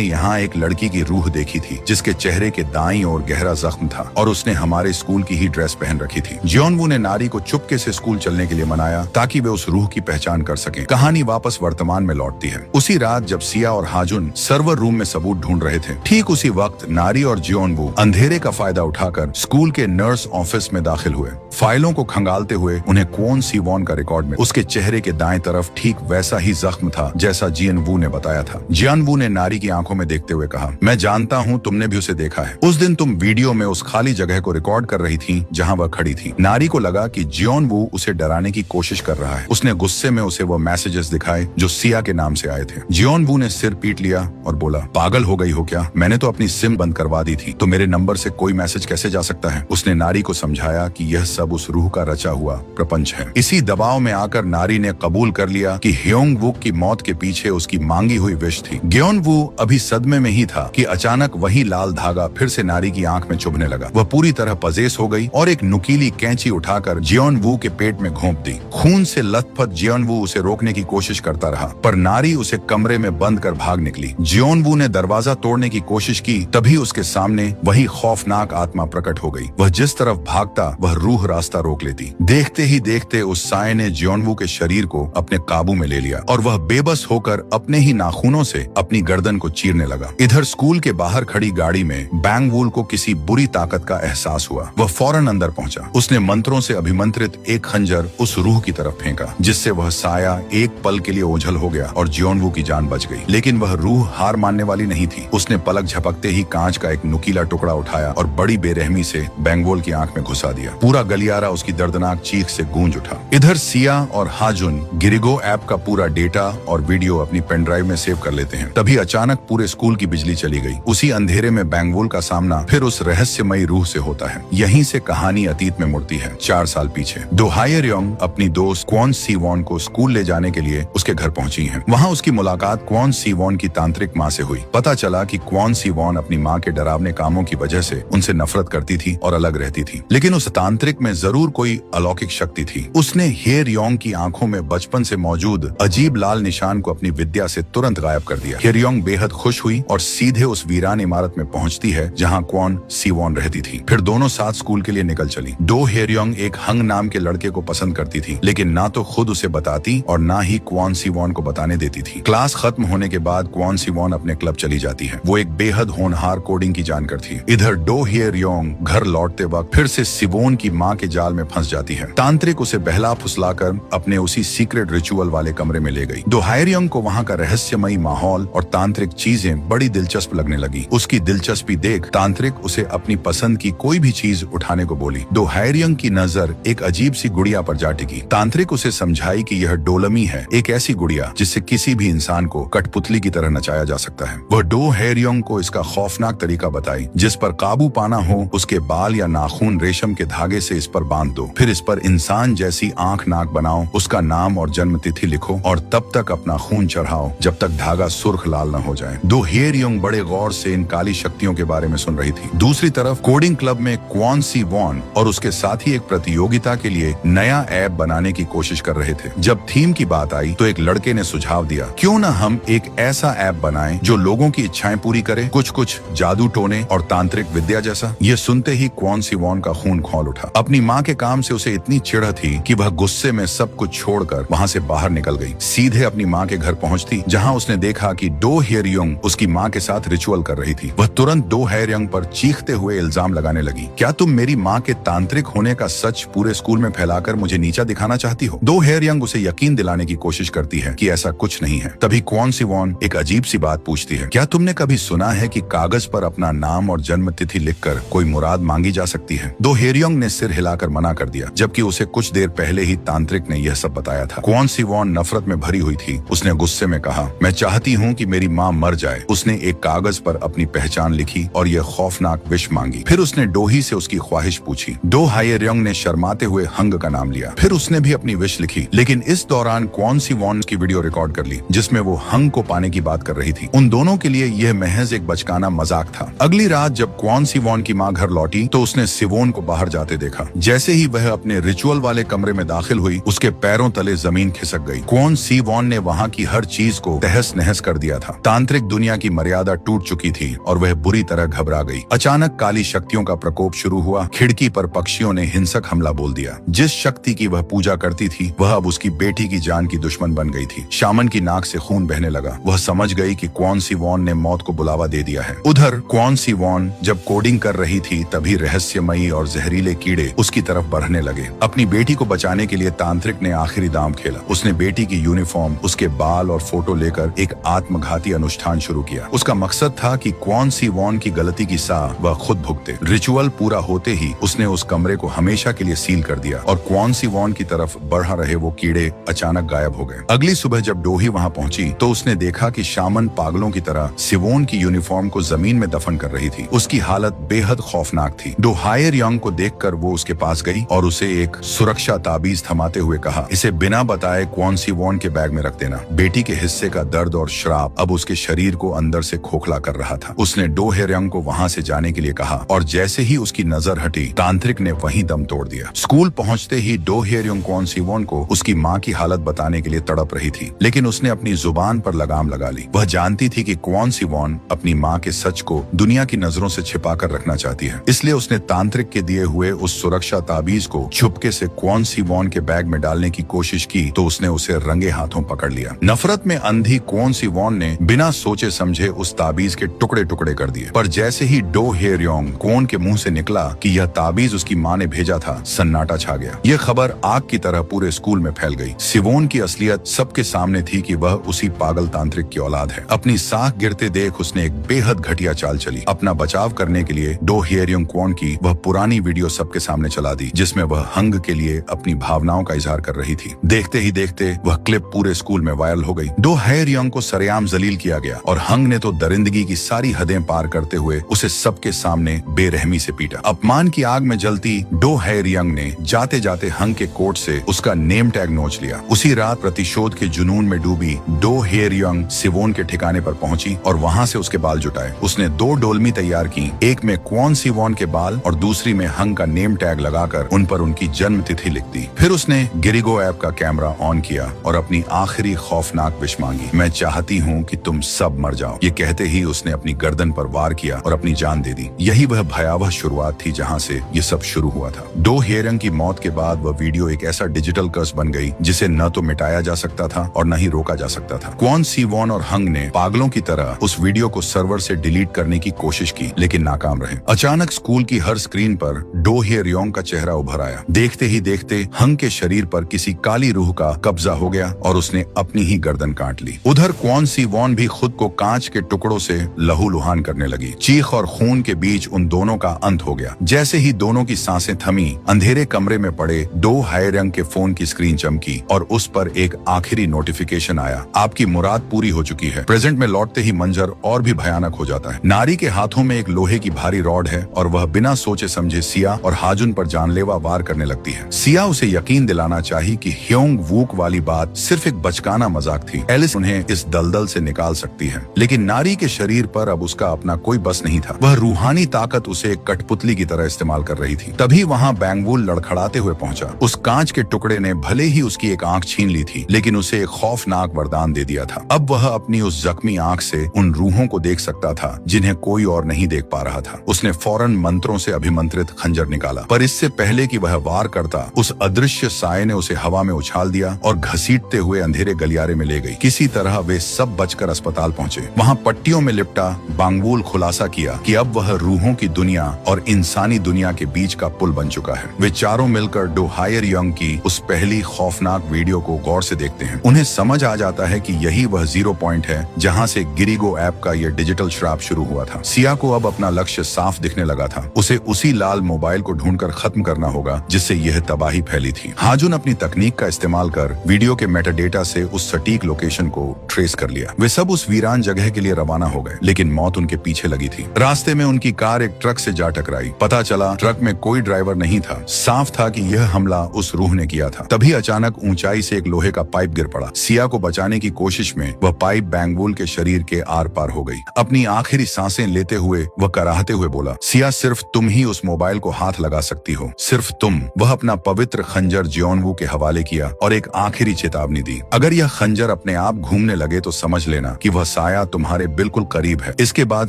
यहाँ एक लड़की की रूह देखी थी जिसके चेहरे के दाईं ओर गहरा जख्म था और उसने हमारे स्कूल की ही ड्रेस पहन रखी थी। जियोनवू ने नारी को चुपके से स्कूल चलने के लिए मनाया ताकि वे उस रूह की पहचान कर सकें। कहानी वापस वर्तमान में लौटती है। उसी रात जब सिया और हाजुन सर्वर रूम में सबूत ढूंढ रहे थे, ठीक उसी वक्त नारी और जियोनवू अंधेरे का फायदा उठाकर स्कूल के नर्स ऑफिस में दाखिल हुए। फाइलों को खंगालते हुए उन्हें क्वॉन सीवॉन का रिकॉर्ड में उसके चेहरे के दाएं तरफ ठीक वैसा ही जख्म था जैसा जियोनवू ने बताया था। जियोनवू ने नारी की आंखों में देखते हुए कहा, मैं जानता हूँ तुमने भी उसे देखा है। उस दिन तुम वीडियो में उस खाली जगह को रिकॉर्ड कर रही थी जहाँ वह खड़ी थी। नारी को लगा कि जियोनवू उसे डराने की कोशिश कर रहा है। उसने गुस्से में उसे वो मैसेजेस दिखाए जो सिया के नाम से आए थे। जियोनवू ने सिर पीट लिया और बोला, पागल हो गई हो क्या? मैंने तो अपनी सिम बंद करवा दी थी, तो मेरे नंबर से कोई मैसेज कैसे जा सकता है? उसने नारी को समझाया कि यह सब उस रूह का रचा हुआ प्रपंच है। इसी दबाव में आकर नारी ने कबूल कर लिया कि ह्योंग वुक की मौत के पीछे उसकी मांगी हुई विश थी। जियोनवू अभी सदमे में ही था कि अचानक वही लाल धागा फिर से नारी की आंख में चुभने लगा। वह पूरी तरह पजेस हो गई और एक नुकीली कैंची उठाकर जियोनवू के पेट में घोंप दी। खून से लथपथ जियोनवू उसे रोकने की कोशिश करता रहा, पर नारी उसे कमरे में बंद कर भाग निकली। जियोनवू ने दरवाजा तोड़ने की कोशिश की, तभी उसके सामने वही खौफनाक आत्मा प्रकट हो गई। वह जिस तरफ भागता वह रूह रास्ता रोक लेती। देखते ही देखते उस साये ने जियोनवू के शरीर को अपने काबू में ले लिया और वह बेबस होकर अपने ही नाखूनों से अपनी गर्दन को चीरने लगा। इधर स्कूल के बाहर खड़ी गाड़ी में बैंगवूल को किसी बुरी ताकत का एहसास हुआ। वह फौरन अंदर पहुंचा। उसने मंत्रों से अभिमंत्रित एक खंजर उस रूह की तरफ फेंका, जिससे वह साया एक पल के लिए ओझल हो गया और जियोनवू की जान बच गई। लेकिन वह रूह हार मानने वाली नहीं थी। उसने पलक झपकते ही कांच का एक नुकीला टुकड़ा उठाया और बड़ी बेरहमी से बैंगवूल की आंख में घुसा दिया। पूरा गलियारा उसकी दर्दनाक चीख से गूंज उठा। इधर सिया और हाजुन गिरिगो ऐप का पूरा डेटा और वीडियो अपनी पेन ड्राइव में सेव कर लेते हैं। तभी अचानक पूरे स्कूल की बिजली चली गई। उसी अंधेरे में बैंगवूल का सामना फिर उस रहस्यमयी रूह से होता है। यहीं से कहानी अतीत में मुड़ती है, 4 साल पीछे। दो हायरयोंग अपनी दोस्त क्वॉन सीवॉन को स्कूल ले जाने के लिए उसके घर पहुंची हैं। वहां उसकी मुलाकात क्वॉन सीवॉन की तांत्रिक माँ से हुई। पता चला कि क्वॉन सीवॉन अपनी माँ के डरावने कामों की वजह से उनसे नफरत करती थी और अलग रहती थी, लेकिन उस तांत्रिक में जरूर कोई अलौकिक शक्ति थी। उसने हेरयोंग की आंखों में बचपन से मौजूद अजीब लाल निशान को अपनी विद्या से तुरंत गायब कर दिया। हेरयोंग बेहद खुश हुई और सीधे उस वीरान इमारत में पहुंचती है जहां क्वॉन सीवॉन रहती थी। फिर दोनों साथ स्कूल के लिए निकल चली। दो हेरयोंग एक हंग नाम के लड़के को पसंद करती थी, लेकिन ना तो खुद उसे बताती और ना ही क्वॉन सीवॉन को बताने देती थी। क्लास खत्म होने के बाद क्वॉन सीवॉन अपने क्लब चली जाती है। वो एक बेहद होनहार कोडिंग की जानकर थी। इधर डो हेरयोंग घर लौटते वक्त फिर से सिवोन की माँ के जाल में फंस जाती है। तांत्रिक उसे बहला फुसलाकर अपने उसी सीक्रेट रिचुअल वाले कमरे में ले गई। दो हायरयोंग को वहाँ का रहस्यमयी माहौल और तांत्रिक चीजें बड़ी दिलचस्प लगने लगी। उसकी दिलचस्पी देख तांत्रिक उसे अपनी पसंद की कोई भी चीज उठाने को बोली। दो हायरयोंग की नजर एक अजीब सी गुड़िया पर जा टिकी। तांत्रिक उसे समझाई कि यह डोलमी है, एक ऐसी गुड़िया जिससे किसी भी इंसान को कठपुतली की तरह नचाया जा सकता है। वह दो हायरयोंग को इसका खौफनाक तरीका बताई, जिस पर काबू पाना हो उसके बाल या नाखून रेशम के धागे से इस पर बांध दो, फिर इस पर इंसान जैसी आंख नाक बनाओ, उसका नाम और जन्म तिथि लिखो और तब तक अपना खून चढ़ाओ जब तक धागा सुर्ख लाल न हो जाए। दो हेरयोंग बड़े गौर से इन काली शक्तियों के बारे में सुन रही थी। दूसरी तरफ कोडिंग क्लब में क्वॉन सीवॉन और उसके साथी एक प्रतियोगिता के लिए नया ऐप बनाने की कोशिश कर रहे थे। जब थीम की बात आई तो एक लड़के ने सुझाव दिया, क्यों न हम एक ऐसा ऐप बनाएं जो लोगों की इच्छाएं पूरी करे, कुछ जादू टोने और तांत्रिक विद्या जैसा। ये सुनते ही क्वॉन सीवॉन का खून खौल उठा। अपनी माँ के काम से उसे इतनी चिढ़ थी कि वह गुस्से में सब कुछ छोड़कर वहाँ से बाहर निकल गई। सीधे अपनी माँ के घर पहुँचती, जहाँ उसने देखा कि डो हेयरयोंग उसकी माँ के साथ रिचुअल कर रही थी। वह तुरंत डो हेयरयोंग पर चीखते हुए इल्जाम लगाने लगी, क्या तुम मेरी माँ के तांत्रिक होने का सच पूरे स्कूल में फैलाकर मुझे नीचा दिखाना चाहती हो? डो हेयरयोंग उसे यकीन दिलाने की कोशिश करती है कि ऐसा कुछ नहीं है। तभी क्वॉन सिवॉन एक अजीब सी बात पूछती है, क्या तुमने कभी सुना है कि कागज पर अपना नाम और जन्म तिथि लिखकर कोई मुराद मांगी जा सकती है? डो हेयरयोंग ने सिर हिलाकर मना कर दिया, जबकि उसे कुछ देर पहले ही तांत्रिक ने यह सब बताया था। क्वॉन सिवॉन नफरत में भरी हुई थी। उसने गुस्से में कहा, मैं चाहती हूँ कि मेरी माँ मर जाए। उसने एक कागज पर अपनी पहचान लिखी और यह खौफनाक विश मांगी। फिर उसने डोही से उसकी ख्वाहिश पूछी। डो हेयरयोंग ने शर्माते हुए हंग का नाम लिया। फिर उसने भी अपनी विश लिखी, लेकिन इस दौरान क्वॉन सिवॉन की वीडियो रिकॉर्ड कर ली, जिसमें वो हंग को पाने की बात कर रही थी। उन दोनों के लिए यह महज एक बचकाना मजाक था। अगली रात जब क्वॉन सिवॉन की माँ घर लौटी तो उसने सिवोन को बाहर जाते देखा। जैसे ही वह अपने रिचुअल वाले कमरे में दाखिल हुई, उसके पैरों तले जमीन खिसक गई। क्वॉन सिवॉन ने वहाँ की हर चीज को तहस नहस कर दिया था। तांत्रिक दुनिया की मर्यादा टूट चुकी थी और वह बुरी तरह घबरा गई। अचानक काली शक्तियों का प्रकोप शुरू हुआ। खिड़की पर पक्षियों ने हिंसक हमला बोल दिया। जिस शक्ति की वह पूजा करती थी, वह अब उसकी बेटी की जान की दुश्मन बन गई थी। शामन की नाक से खून बहने लगा। वह समझ गई कि क्वॉन सिवॉन ने मौत को बुलावा दे दिया है। उधर क्वॉन सिवॉन जब कोडिंग कर रही थी, तभी रहस्यमयी और जहरीले कीड़े उसकी तरफ बढ़ने लगे। अपनी बेटी को बचाने के लिए तांत्रिक ने आखिरी दांव खेला। उसने बेटी की यूनिफॉर्म, उसके बाल और फोटो लेकर एक आत्मघाती अनुष्ठान शुरू किया। उसका मकसद था कि क्वॉन सिवॉन की गलती की साह वह खुद भुगते। रिचुअल पूरा होते ही उसने उस कमरे को हमेशा के लिए सील कर दिया और क्वॉन सिवॉन की तरफ बढ़ा रहे वो कीड़े अचानक गायब हो गए। अगली सुबह जब डोही वहाँ पहुंची तो उसने देखा कि शामन पागलों की तरह सिवोन की यूनिफॉर्म को जमीन में दफन कर रही थी। उसकी हालत बेहद खौफनाक थी। डो हेयरयोंग को देखकर वो उसके पास गई और उसे एक सुरक्षा ताबीज थमाते हुए कहा, इसे बिना बताए क्वॉन सिवॉन के बैग में रख देना। बेटी के हिस्से का दर्द और श्राप अब उसके शरीर को अंदर से खोखला कर रहा था। उसने डो हेयरयोंग को वहाँ से जाने के लिए कहा और जैसे ही उसकी नजर हटी, तांत्रिक ने वहीं दम तोड़ दिया। स्कूल पहुँचते ही डो हेयरयोंग क्वॉन सिवॉन को उसकी माँ की हालत बताने के लिए तड़प रही थी, लेकिन उसने अपनी जुबान पर लगाम लगा ली। वह जानती थी कि क्वॉन सिवॉन अपनी माँ के सच को दुनिया की नजरों से छिपा कर रखना चाहती है। इसलिए उसने तांत्रिक के दिए हुए उस सुरक्षा ताबीज को चुपके से क्वॉन सिवॉन के बैग में डालने की कोशिश की तो उसने उसे रंगे हाथों पकड़ लिया। नफरत में अंधी क्वॉन सिवॉन ने बिना सोचे समझे उस ताबीज के टुकड़े टुकड़े कर दिए। पर जैसे ही डो हेयरयोंग क्वॉन के मुंह से निकला कि यह ताबीज उसकी माँ ने भेजा था, सन्नाटा छा गया। यह खबर आग की तरह पूरे स्कूल में फैल गई। सिवोन की असलियत सबके सामने थी कि वह उसी पागल तांत्रिक की औलाद है। अपनी साख गिरते देख उसने एक बेहद घटिया चाल चली। अपना बचाव करने के लिए डो हेयरयोंग क्वॉन की वह पुरानी वीडियो सबके सामने चला दी, जिसमें वह हंग के लिए अपनी भावनाओं का इजहार कर रही थी। देखते ही देखते वह क्लिप पूरे स्कूल में वायरल हो गई। डो हेयरयोंग को सरेआम जलील किया गया और हंग ने तो दरिंदगी की सारी हदें पार करते हुए उसे सबके सामने बेरहमी से पीटा। अपमान की आग में जलती डो हेयरयोंग ने जाते जाते हंग के कोट से उसका नेम टैग नोच लिया। उसी रात प्रतिशोध के जुनून में डूबी डो हेयरयोंग सिवोन के ठिकाने पर पहुंची और वहां से उसके बाल जुटाए। उसने 2 डोलमी तैयार की, एक में क्वॉन सिवोन के बाल और दूसरी में हंग का नेम टैग लगाकर उन पर उनकी जन्म तिथि लिख दी। फिर उसने गिरिगो ऐप का कैमरा ऑन किया और अपनी आखिरी खौफनाक विश मांगी, मैं चाहती हूँ कि तुम सब मर जाओ। ये कहते ही उसने अपनी गर्दन पर वार किया और अपनी जान दे दी। यही वह भयावह शुरुआत थी जहाँ से ये सब शुरू हुआ था। डो हेयरयोंग की मौत के बाद वह वीडियो एक ऐसा डिजिटल कर्स बन गई जिसे न तो मिटाया जा सकता था और न ही रोका जा सकता था। क्वॉन सिवॉन और हंग ने पागलों की तरह उस वीडियो को सर्वर से डिलीट करने की कोशिश की, लेकिन नाकाम रहे। अचानक स्कूल की हर स्क्रीन पर डो हेयरयोंग का चेहरा उभर आया। देखते ही देखते हंग के शरीर पर किसी काली रूह का कब्जा हो गया और उसने अपनी ही गर्दन काट ली। उधर क्वॉन सिवॉन भी खुद को कांच के टुकड़ों से लहूलुहान करने लगी। चीख और खून के बीच उन दोनों का अंत हो गया। जैसे ही दोनों की सांसें थमी, अंधेरे कमरे में पड़े डो हेयरयोंग के फोन की स्क्रीन चमकी और उस पर एक आखिरी नोटिफिकेशन आया, आपकी मुराद पूरी हो चुकी है। प्रेजेंट में लौटते ही मंजर और भी भयानक हो जाता है। नारी के हाथों में एक लोहे की भारी रॉड है और वह बिना सोचे समझे सिया और हाजुन पर जानलेवा वार करने लगती है। सिया उसे यकीन दिलाना चाहिए कि ह्योंग वूक वाली बात सिर्फ एक बचकाना मजाक थी। एलिस उन्हें इस दलदल से निकाल सकती है, लेकिन नारी के शरीर पर अब उसका अपना कोई बस नहीं था। वह रूहानी ताकत उसे एक कठपुतली की तरह इस्तेमाल कर रही थी। तभी वहाँ बैंगवुल लड़खड़ाते हुए पहुंचा। उस कांच के टुकड़े ने भले ही उसकी एक आंख छीन ली थी, लेकिन उसे एक खौफनाक वरदान दे दिया था। अब वह अपनी उस जख्मी आंख से उन रूहों को देख सकता था जिन्हें कोई और नहीं देख पा रहा था। उसने फौरन मंत्रों से अभिमंत्रित खंजर निकाला, पर इससे पहले कि वह वार करता, उस अदृश्य साये ने उसे हवा में उछाल दिया और घसीटते हुए अंधेरे गलियारे में ले गई। किसी तरह वे सब बचकर अस्पताल पहुंचे। वहां पट्टियों में लिपटा बांगबुल खुलासा किया कि अब वह रूहों की दुनिया और इंसानी दुनिया के बीच का पुल बन चुका है। वे चारों मिलकर डो हायर यंग की उस पहली खौफनाक वीडियो को गौर से देखते हैं। उन्हें समझ आ जाता है कि यही वह 0 पॉइंट है जहां से गिरिगो ऐप का यह डिजिटल श्राप शुरू हुआ था। सिया को अब अपना लक्ष्य साफ दिखने लगा था। उसे उसी लाल मोबाइल को ढूंढकर खत्म करना होगा जिससे यह तबाही फैली थी। हाजुन अपनी तकनीक का इस्तेमाल कर वीडियो के मेटाडेटा से उस सटीक लोकेशन को ट्रेस कर लिया। वे सब उस वीरान जगह के लिए रवाना हो गए, लेकिन मौत उनके पीछे लगी थी। रास्ते में उनकी कार एक ट्रक से जा टकराई। पता चला ट्रक में कोई ड्राइवर नहीं था। साफ था कि यह हमला उस रूह ने किया था। तभी अचानक ऊंचाई से एक लोहे का पाइप गिर पड़ा। सिया को बचाने की कोशिश में वह पाइप बैंगबुल के शरीर के आर पार हो गई। अपनी आखिरी सांसें लेते हुए वह कराहते हुए बोला, सिया सिर्फ तुम ही उस मोबाइल को हाथ लगा सकती हो, सिर्फ तुम। वह अपना पवित्र खंजर जियोनवू के हवाले किया और एक आखिरी चेतावनी दी, अगर यह खंजर अपने आप घूमने लगे तो समझ लेना कि वह साया तुम्हारे बिल्कुल करीब है। इसके बाद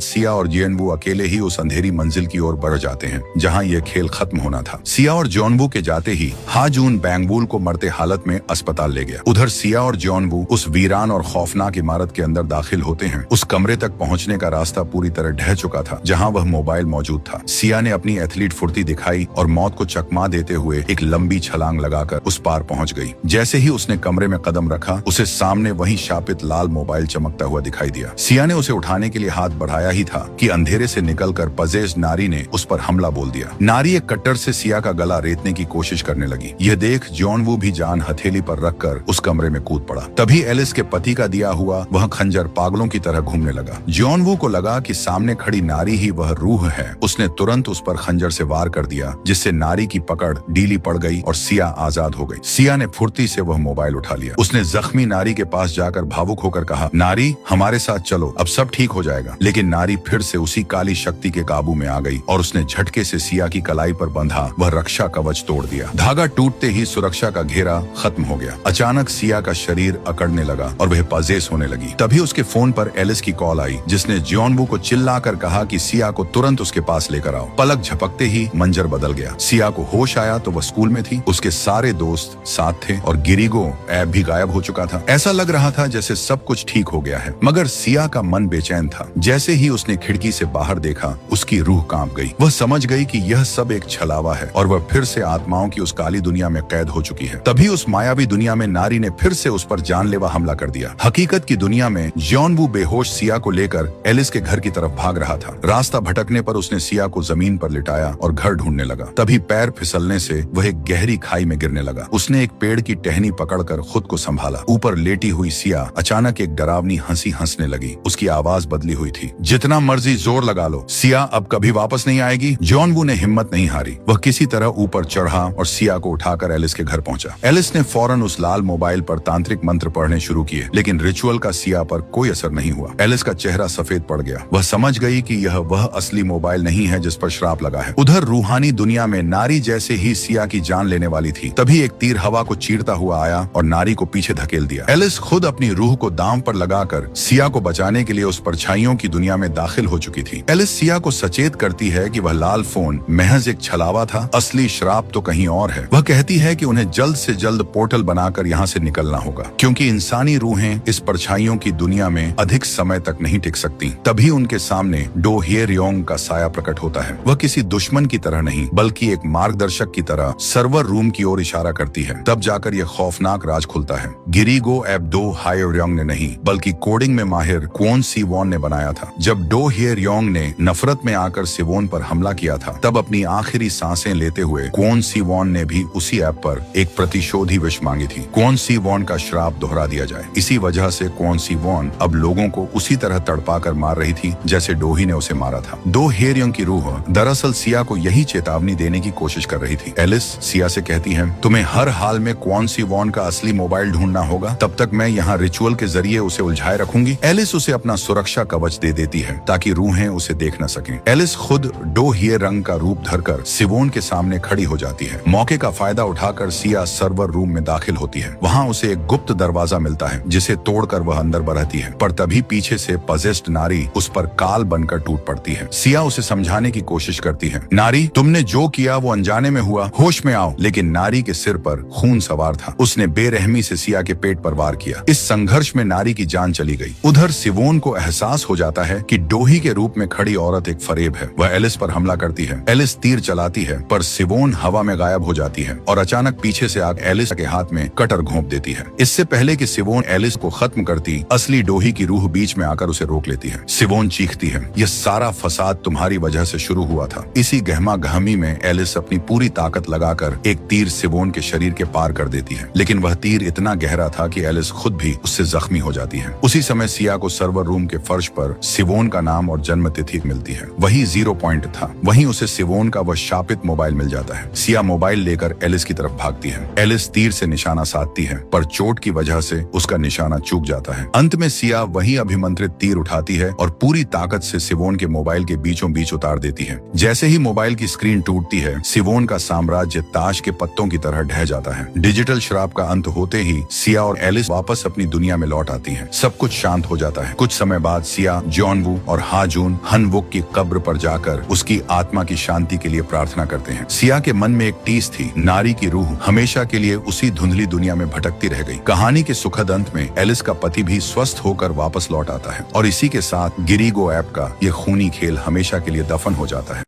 सिया और जियोनवू अकेले ही उस अंधेरी मंजिल की ओर बढ़ जाते हैं जहां यह खेल खत्म होना था। सिया और जियोनवू के जाते ही हाजून बैंगबुल को मरते हालत में अस्पताल ले गया। उधर सिया और जियोनवू उस वीरान और खौफनाक इमारत के अंदर दाखिल होते हैं। उस कमरे तक पहुंचने का रास्ता पूरी तरह ढह चुका था जहां वह मोबाइल मौजूद था। सिया ने अपनी एथलीट फुर्ती दिखाई और मौत को चकमा देते हुए एक लंबी छलांग लगाकर उस पार पहुंच गई। जैसे ही उसने कमरे में कदम रखा, उसे सामने वही शापित लाल मोबाइल चमकता हुआ दिखाई दिया। सिया ने उसे उठाने के लिए हाथ बढ़ाया ही था कि अंधेरे से निकलकर पजेज नारी ने उस पर हमला बोल दिया। नारी एक कट्टर से सिया का गला रेतने की कोशिश करने लगी। यह देख जियोनवू भी जान हथेली पर रखकर उस कमरे में कूद पड़ा। तभी एलिस के पति का दिया हुआ वह खंजर पागलों की तरह घूमने लगा। जियोनवू को लगा कि सामने खड़ी नारी ही वह रूह है। उसने तुरंत उस पर खंजर से वार कर दिया, जिससे नारी की पकड़ ढीली पड़ गई और सिया आजाद हो गई। सिया ने फुर्ती से वह मोबाइल उठा लिया। उसने जख्मी नारी के पास जाकर भावुक होकर कहा, नारी हमारे साथ चलो, अब सब ठीक हो जाएगा। लेकिन नारी फिर से उसी काली शक्ति के काबू में आ गई और उसने झटके से सिया की कलाई पर बंधा वह रक्षा कवच तोड़ दिया। धागा टूटते ही सुरक्षा का घेरा खत्म हो गया। अचानक सिया का शरीर अकड़ने लगा और वह पजेस होने लगी। तभी उसके फोन पर एलिस की कॉल आई, जिसने जियोनवू को चिल्लाकर कहा कि सिया को तुरंत उसके पास लेकर आओ। पलक झपकते ही मंजर बदल गया। सिया को होश आया तो वह स्कूल में थी। उसके सारे दोस्त साथ थे और गिरिगो ऐप भी गायब हो चुका था। ऐसा लग रहा था जैसे सब कुछ ठीक हो गया है, मगर सिया का मन बेचैन था। जैसे ही उसने खिड़की से बाहर देखा, उसकी रूह कांप गई। वह समझ गई कि यह सब एक छलावा है और वह फिर से आत्माओं की उस काली दुनिया में कैद हो चुकी है। तभी उस मायावी दुनिया में नारी ने फिर से उस पर जानलेवा हमला कर दिया। हकीकत की दुनिया में जियोनवू बेहोश सिया को लेकर एलिस के घर की तरफ भाग रहा था। रास्ता भटकने पर उसने सिया को जमीन पर लिटाया और घर ढूंढने लगा। तभी पैर फिसलने से वह एक गहरी खाई में गिरने लगा। उसने एक पेड़ की टहनी पकड़कर खुद को संभाला। ऊपर लेटी हुई सिया अचानक एक डरावनी हंसी हंसने लगी। उसकी आवाज बदली हुई थी, जितना मर्जी जोर लगा लो, सिया अब कभी वापस नहीं आएगी। जियोनवू ने हिम्मत नहीं हारी। वह किसी तरह ऊपर चढ़ा और सिया को उठाकर एलिस के घर पहुंचा। एलिस ने फौरन उस लाल मोबाइल पर तांत्रिक मंत्र पढ़ने शुरू किए, लेकिन रिचुअल का सिया पर कोई असर नहीं हुआ। एलिस का चेहरा सफेद पड़ गया। वह समझ गई कि यह वह असली मोबाइल नहीं है जिस पर श्राप लगा है। उधर रूहानी दुनिया में नारी जैसे ही सिया की जान लेने वाली थी, तभी एक तीर हवा को चीरता हुआ आया और नारी को पीछे धकेल दिया। एलिस खुद अपनी रूह को दांव पर लगाकर सिया को बचाने के लिए उस परछाइयों की दुनिया में दाखिल हो चुकी थी। एलिस सिया को सचेत करती है कि वह लाल फोन महज एक छलावा था, असली श्राप तो कहीं और है। वह कहती है कि उन्हें जल्द से जल्द पोर्टल बनाकर यहाँ से निकलना होगा, क्योंकि इंसानी रूहें इस परछाइयों की दुनिया में अधिक समय तक नहीं टिक सकती। तभी उनके सामने डो हियर योंग का साया प्रकट होता है। वह किसी दुश्मन की तरह नहीं, बल्कि एक मार्गदर्शक की तरह सर्वर रूम की ओर इशारा करती है। तब जाकर यह खौफनाक राज खुलता है। गिरिगो ऐप डो हायर योंग ने नहीं, बल्कि कोडिंग में माहिर क्वोन सिवोन ने बनाया था। जब डो हियर योंग ने नफरत में आकर सिवोन पर हमला किया था, तब अपनी आखिरी सांसें लेते हुए क्वोन सिवोन ने भी उसी ऐप पर एक प्रतिशोधी विश मांगी थी। क्वोन सिवोन का श्राप दोहरा दिया जाए। इसी वजह से क्वोन सिवोन अब लोगों को उसी तरह तड़पा कर मार रही थी जैसे डोही ने उसे मारा था। डो हियर योंग की रूह दरअसल सिया को यही चेतावनी देने की कोशिश कर रही थी। एलिस सिया से कहती है, तुम्हें हर हाल में क्वोन सिवोन का असली मोबाइल ढूंढना होगा, तब तक मैं यहाँ रिचुअल के जरिए उसे उलझाए रखूंगी। एलिस उसे अपना सुरक्षा कवच दे देती है ताकि रूहें उसे देख न सकें। एलिस खुद डो हियर रंग का रूप धरकर सिवोन के सामने खड़ी हो जाती है। मौके का फायदा उठाकर सिया सर्वर रूम में दाखिल होती है। वहाँ उसे एक गुप्त दरवाजा मिलता है जिसे तोड़कर वह अंदर बरहती है, पर तभी पीछे से पजेस्ड नारी उस पर काल बनकर टूट पड़ती है। सिया उसे समझाने की कोशिश करती है, नारी तुमने जो जो किया वो अनजाने में हुआ, होश में आओ। लेकिन नारी के सिर पर खून सवार था। उसने बेरहमी से सिया के पेट पर वार किया। इस संघर्ष में नारी की जान चली गई। उधर सिवोन को एहसास हो जाता है कि डोही के रूप में खड़ी औरत एक फरेब है। वह एलिस पर हमला करती है। एलिस तीर चलाती है पर सिवोन हवा में गायब हो जाती है और अचानक पीछे से आकर एलिस के हाथ में कटर घोंप देती है। इससे पहले कि सिवोन एलिस को खत्म करती, असली डोही की रूह बीच में आकर उसे रोक लेती है। सिवोन चीखती है, यह सारा फसाद तुम्हारी वजह से शुरू हुआ था। इसी गहमा गहमी में एलिस अपनी पूरी ताकत लगाकर एक तीर सिवोन के शरीर के पार कर देती है। लेकिन वह तीर इतना गहरा था कि एलिस खुद भी उससे जख्मी हो जाती है। उसी समय सिया को सर्वर रूम के फर्श पर सिवोन का नाम और जन्म तिथि मिलती है। वही 0 पॉइंट था। वहीं उसे सिवोन का वह शापित मोबाइल मिल जाता है। सिया मोबाइल लेकर एलिस की तरफ भागती है। एलिस तीर से निशाना साधती है पर चोट की वजह से उसका निशाना चूक जाता है। अंत में सिया वही अभिमंत्रित तीर उठाती है और पूरी ताकत से सिवोन के मोबाइल के बीचों बीच उतार देती है। जैसे ही मोबाइल की स्क्रीन टूटती है, सिवोन का साम्राज्य ताश के पत्तों की तरह ढह जाता है। डिजिटल श्राप का अंत होते ही सिया और एलिस वापस अपनी दुनिया में लौट आती हैं। सब कुछ शांत हो जाता है। कुछ समय बाद सिया जॉनवू और हाजून हनवुक की कब्र पर जाकर उसकी आत्मा की शांति के लिए प्रार्थना करते हैं। सिया के मन में एक टीस थी, नारी की रूह हमेशा के लिए उसी धुंधली दुनिया में भटकती रह गई। कहानी के सुखद अंत में एलिस का पति भी स्वस्थ होकर वापस लौट आता है और इसी के साथ गिरिगो ऐप का ये खूनी खेल हमेशा के लिए दफन हो जाता है।